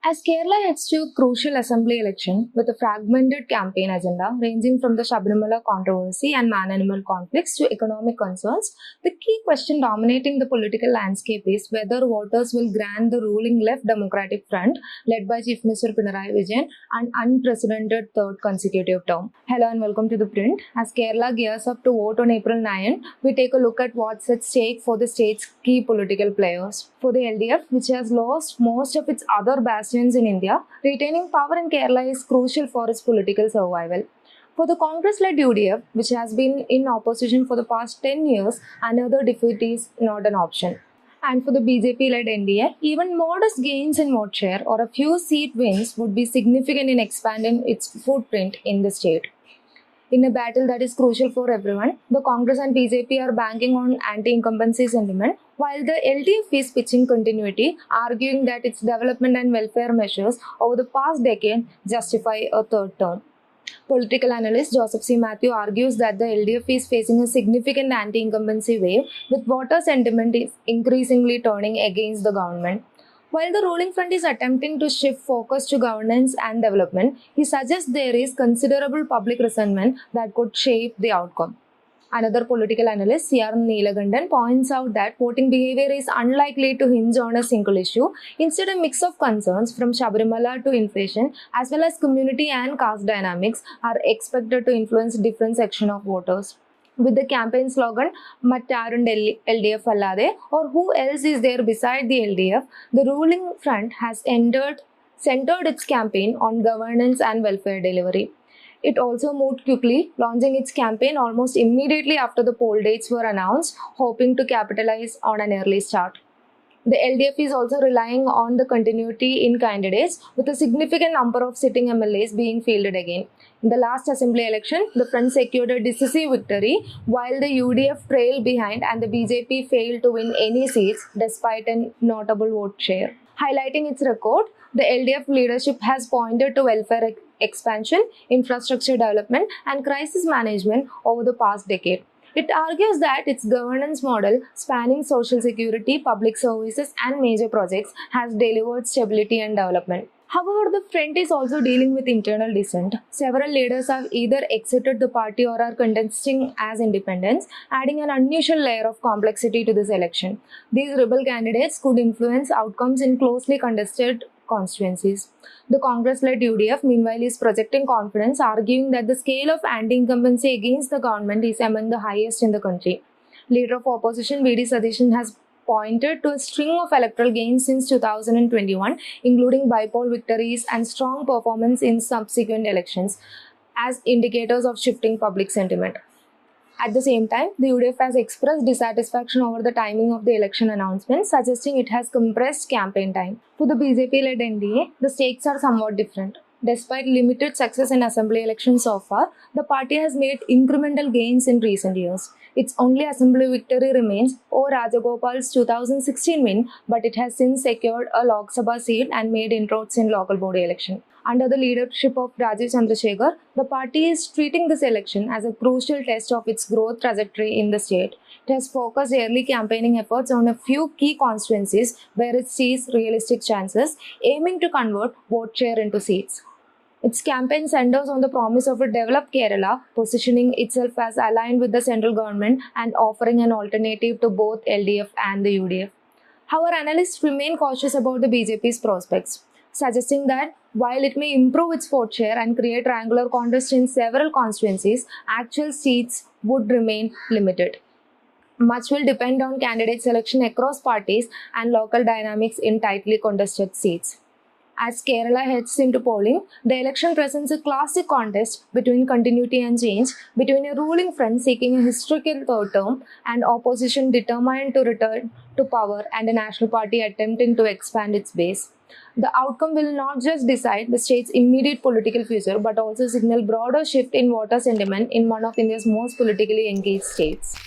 As Kerala heads to a crucial assembly election with a fragmented campaign agenda ranging from the Sabarimala controversy and man-animal conflicts to economic concerns, the key question dominating the political landscape is whether voters will grant the ruling Left Democratic Front, led by Chief Minister Pinarayi Vijayan, an unprecedented third consecutive term. Hello and welcome to The Print. As Kerala gears up to vote on April 9, we take a look at what's at stake for the state's key political players. For the LDF, which has lost most of its other bastions in India, retaining power in Kerala is crucial for its political survival. For the Congress-led UDF, which has been in opposition for the past 10 years, another defeat is not an option. And for the BJP-led NDA, even modest gains in vote share or a few seat wins would be significant in expanding its footprint in the state. In a battle that is crucial for everyone, the Congress and BJP are banking on anti-incumbency sentiment, while the LDF is pitching continuity, arguing that its development and welfare measures over the past decade justify a third term. Political analyst Joseph C. Matthew argues that the LDF is facing a significant anti-incumbency wave, with voter sentiment increasingly turning against the government. While the ruling front is attempting to shift focus to governance and development, he suggests there is considerable public resentment that could shape the outcome. Another political analyst, C.R. Neelagandan, points out that voting behavior is unlikely to hinge on a single issue. Instead, a mix of concerns from Sabarimala to inflation, as well as community and caste dynamics, are expected to influence different sections of voters. With the campaign slogan Mattarund LDF Allade, or who else is there beside the LDF, the ruling front has centered its campaign on governance and welfare delivery. It also moved quickly, launching its campaign almost immediately after the poll dates were announced, hoping to capitalize on an early start. The LDF is also relying on the continuity in candidates, with a significant number of sitting MLAs being fielded again. In the last assembly election, the front secured a decisive victory, while the UDF trailed behind and the BJP failed to win any seats despite a notable vote share. Highlighting its record, the LDF leadership has pointed to welfare expansion, infrastructure development, and crisis management over the past decade. It argues that its governance model, spanning social security, public services, and major projects, has delivered stability and development. However, the front is also dealing with internal dissent. Several leaders have either exited the party or are contesting as independents, adding an unusual layer of complexity to this election. These rebel candidates could influence outcomes in closely contested constituencies. The Congress-led UDF, meanwhile, is projecting confidence, arguing that the scale of anti-incumbency against the government is among the highest in the country. Leader of opposition V.D. Satish has pointed to a string of electoral gains since 2021, including bipolar victories and strong performance in subsequent elections, as indicators of shifting public sentiment. At the same time, the UDF has expressed dissatisfaction over the timing of the election announcement, suggesting it has compressed campaign time. For the BJP-led NDA, the stakes are somewhat different. Despite limited success in assembly elections so far, the party has made incremental gains in recent years. Its only assembly victory remains O. Rajagopal's 2016 win, but it has since secured a Lok Sabha seat and made inroads in local body election. Under the leadership of Rajiv Chandrasekhar, the party is treating this election as a crucial test of its growth trajectory in the state. It has focused early campaigning efforts on a few key constituencies where it sees realistic chances, aiming to convert vote share into seats. Its campaign centers on the promise of a developed Kerala, positioning itself as aligned with the central government and offering an alternative to both LDF and the UDF. However, analysts remain cautious about the BJP's prospects, suggesting that while it may improve its vote share and create triangular contests in several constituencies, actual seats would remain limited. Much will depend on candidate selection across parties and local dynamics in tightly contested seats. As Kerala heads into polling, the election presents a classic contest between continuity and change, between a ruling front seeking a historical third term and opposition determined to return to power and a national party attempting to expand its base. The outcome will not just decide the state's immediate political future but also signal broader shift in voter sentiment in one of India's most politically engaged states.